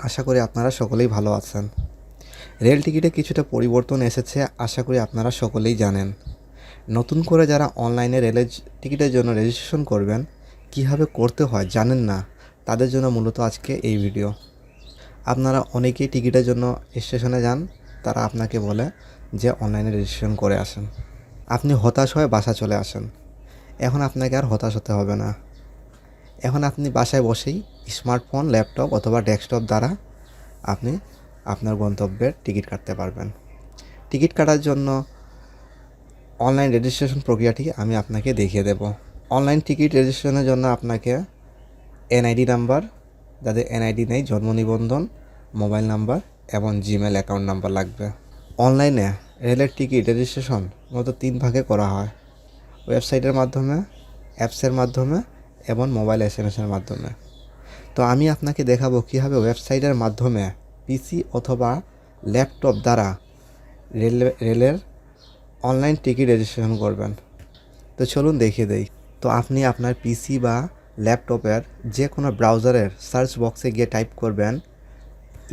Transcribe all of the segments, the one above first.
আশা করি আপনারা সকলেই ভালো আছেন। রেল টিকিটে কিছুটা পরিবর্তন এসেছে, আশা করি আপনারা সকলেই জানেন। নতুন করে যারা অনলাইনে রেলের টিকিটের জন্য রেজিস্ট্রেশন করবেন, কীভাবে করতে হয় জানেন না, তাদের জন্য মূলত আজকে এই ভিডিও। আপনারা অনেকেই টিকিটের জন্য স্টেশনে যান, তারা আপনাকে বলে যে অনলাইনে রেজিস্ট্রেশন করে আসেন। আপনি হতাশ হয়ে বাসা চলে আসেন। এখন আপনাকে আর হতাশ হতে হবে না। এখন আপনি বাসায় বসেই স্মার্টফোন, ল্যাপটপ অথবা ডেস্কটপ দ্বারা আপনি আপনার গন্তব্যের টিকিট কাটতে পারবেন। টিকিট কাটার জন্য অনলাইন রেজিস্ট্রেশন প্রক্রিয়াটি আমি আপনাকে দেখিয়ে দেব। অনলাইন টিকিট রেজিস্ট্রেশনের জন্য আপনাকে এনআইডি নাম্বার, যাদের এনআইডি নেই, জন্ম নিবন্ধন, মোবাইল নাম্বার এবং জিমেল অ্যাকাউন্ট নাম্বার লাগবে। অনলাইনে রেলের টিকিট রেজিস্ট্রেশন মূলত 3 ভাগে করা হয়: ওয়েবসাইটের মাধ্যমে, অ্যাপসের মাধ্যমে এবং মোবাইল এসএমএসের মাধ্যমে। তো আমি আপনাকে দেখাবো কীভাবে ওয়েবসাইটের মাধ্যমে পিসি অথবা ল্যাপটপ দ্বারা রেলের অনলাইন টিকিট রেজিস্ট্রেশন করবেন। তো চলুন দেখিয়ে দেই। তো আপনি আপনার পিসি বা ল্যাপটপের যে কোনো ব্রাউজারের সার্চ বক্সে গিয়ে টাইপ করবেন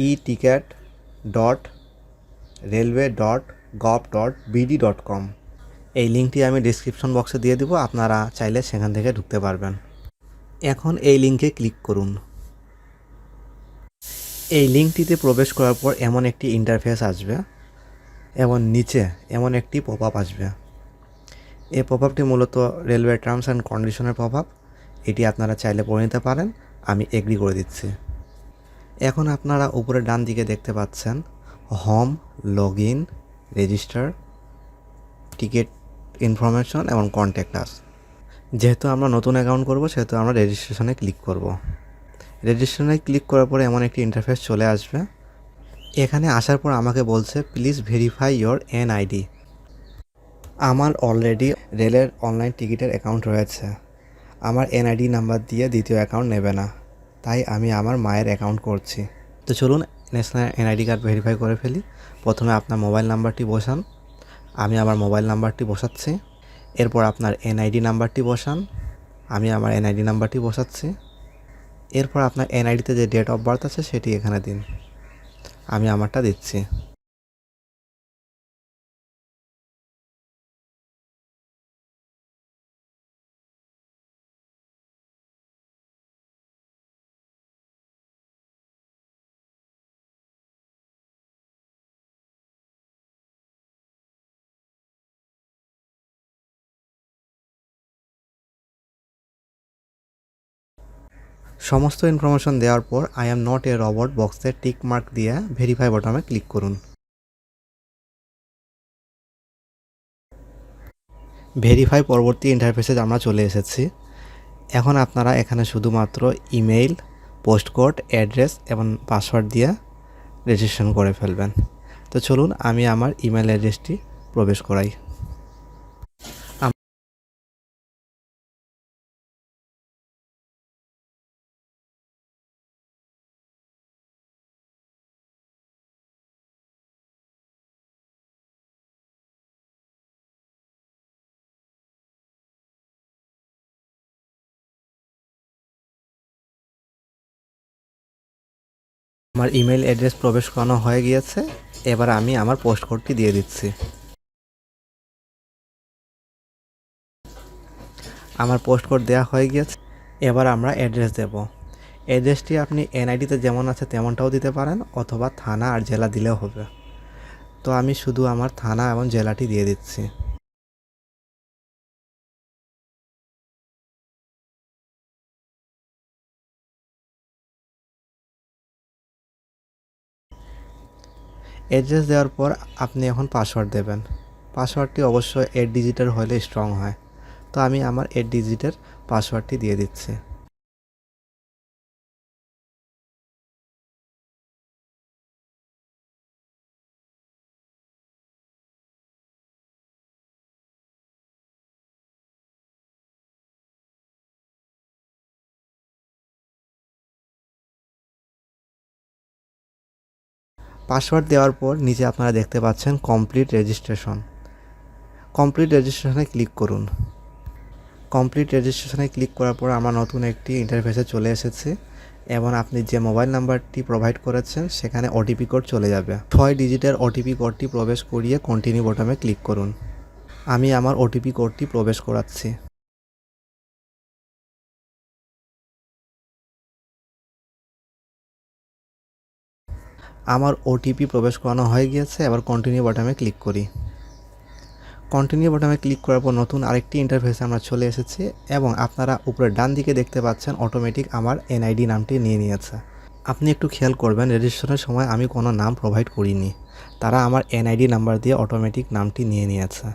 eticket.railway.gov.bd.com। এই লিঙ্কটি আমি ডিসক্রিপশন বক্সে দিয়ে দেবো, আপনারা চাইলে সেখান থেকে ঢুকতে পারবেন। এখন এই লিঙ্কে ক্লিক করুন। এই লিঙ্কটিতে প্রবেশ করার পর এমন একটি ইন্টারফেস আসবে এবং নিচে এমন একটি পপ আপ আসবে। এই পপ আপটি মূলত রেলওয়ে টার্মস অ্যান্ড কন্ডিশনের পপ আপ। এটি আপনারা চাইলে পড়ে নিতে পারেন, আমি এগ্রি করে দিচ্ছি। এখন আপনারা উপরে ডান দিকে দেখতে পাচ্ছেন home, log in, register, ticket information এবং কন্ট্যাক্ট আস। যেহেতু আমরা নতুন অ্যাকাউন্ট করব, সেহেতু আমরা রেজিস্ট্রেশনে ক্লিক করব। রেজিস্ট্রেশনে ক্লিক করার পরে এমন একটি ইন্টারফেস চলে আসবে। এখানে আসার পর আমাকে বলছে প্লিজ ভেরিফাই ইয়োর এনআইডি। আমার অলরেডি রেলের অনলাইন টিকিটের অ্যাকাউন্ট রয়েছে, আমার এনআইডি নাম্বার দিয়ে দ্বিতীয় অ্যাকাউন্ট নেবে না, তাই আমি আমার মায়ের অ্যাকাউন্ট করছি। তো চলুন ন্যাশনাল এনআইডি কার্ড ভেরিফাই করে ফেলি। প্রথমে আপনার মোবাইল নাম্বারটি বসান, আমি আমার মোবাইল নাম্বারটি বসাচ্ছি। এরপর আপনার এনআইডি নাম্বারটি বসান, আমি আমার এনআইডি নাম্বারটি বসাচ্ছি। এরপর আপনার এনআইডিতে যে ডেট অফ বার্থ আছে সেটি এখানে দিন, আমি আমারটা দিচ্ছি। সমস্ত ইনফরমেশন দেওয়ার পর I am not a robot বক্সে টিক মার্ক দিয়ে ভেরিফাই বাটনে ক্লিক করুন। ভেরিফাই পরবর্তী ইন্টারফেসে আমরা চলে এসেছি। এখন আপনারা এখানে শুধুমাত্র ইমেইল, পোস্ট কোড, অ্যাড্রেস এবং পাসওয়ার্ড দিয়ে রেজিস্ট্রেশন করে ফেলবেন। তো চলুন আমি আমার ইমেল অ্যাড্রেসটি প্রবেশ করাই। আমার ইমেল অ্যাড্রেস প্রবেশ করানো হয়ে গিয়েছে। এবার আমি আমার পোস্ট কোডটি দিয়ে দিচ্ছি। আমার পোস্ট কোড দেওয়া হয়ে গিয়েছে। এবার আমরা অ্যাড্রেস দেব। অ্যাড্রেসটি আপনি এনআইডিতে যেমন আছে তেমনটাও দিতে পারেন, অথবা থানা আর জেলা দিলেও হবে। তো আমি শুধু আমার থানা এবং জেলাটি দিয়ে দিচ্ছি। অ্যাড্রেস দেওয়ার পর আপনি এখন পাসওয়ার্ড দেবেন। পাসওয়ার্ডটি অবশ্যই 8 ডিজিটের হলে স্ট্রং হয়। তো আমি আমার 8 ডিজিটের পাসওয়ার্ডটি দিয়ে দিচ্ছি। পাসওয়ার্ড দেওয়ার পর নিচে আপনারা দেখতে পাচ্ছেন কমপ্লিট রেজিস্ট্রেশন। কমপ্লিট রেজিস্ট্রেশনে ক্লিক করুন। কমপ্লিট রেজিস্ট্রেশনে ক্লিক করার পর আমরা নতুন একটি ইন্টারফেসে চলে এসেছি। এবং আপনি যে মোবাইল নাম্বারটি প্রোভাইড করেছেন সেখানে ওটিপি কোড চলে যাবে। 6 ডিজিটের ওটিপি কোডটি প্রবেশ করিয়ে কন্টিনিউ বোতামে ক্লিক করুন। আমি আমার ওটিপি কোডটি প্রবেশ করাচ্ছি। আমার ওটিপি প্রবেশ করানো হয়ে গিয়েছে, এবার কন্টিনিউ বাটনে ক্লিক করি। কন্টিনিউ বাটনে ক্লিক করার পর নতুন আরেকটি ইন্টারফেসে আমরা চলে এসেছি এবং আপনারা উপরে ডান দিকে দেখতে পাচ্ছেন অটোমেটিক আমার এনআইডি নামটি নিয়ে নিয়েছে। আপনি একটু খেয়াল করবেন, রেজিস্ট্রেশনের সময় আমি কোনো নাম প্রোভাইড করিনি, তারা আমার এনআইডি নাম্বার দিয়ে অটোমেটিক নামটি নিয়ে নিয়েছে,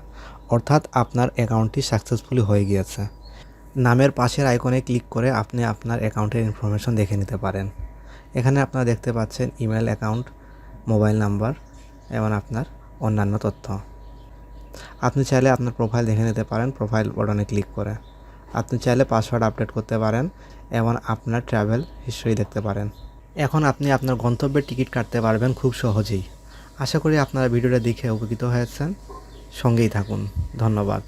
অর্থাৎ আপনার অ্যাকাউন্টটি সাকসেসফুলি হয়ে গিয়েছে। নামের পাশের আইকনে ক্লিক করে আপনি আপনার অ্যাকাউন্টের ইনফরমেশন দেখে নিতে পারেন। এখানে আপনারা দেখতে পাচ্ছেন ইমেল অ্যাকাউন্ট, মোবাইল নাম্বার এবং আপনার অন্যান্য তথ্য। আপনি চাইলে আপনার প্রোফাইল দেখে নিতে পারেন প্রোফাইল বাটনে ক্লিক করে। আপনি চাইলে পাসওয়ার্ড আপডেট করতে পারেন এবং আপনার ট্রাভেল হিস্ট্রি দেখতে পারেন। এখন আপনি আপনার গন্তব্যের টিকিট কাটতে পারবেন খুব সহজেই। আশা করি আপনারা ভিডিওটা দেখে উপকৃত হয়েছেন। সঙ্গেই থাকুন। ধন্যবাদ।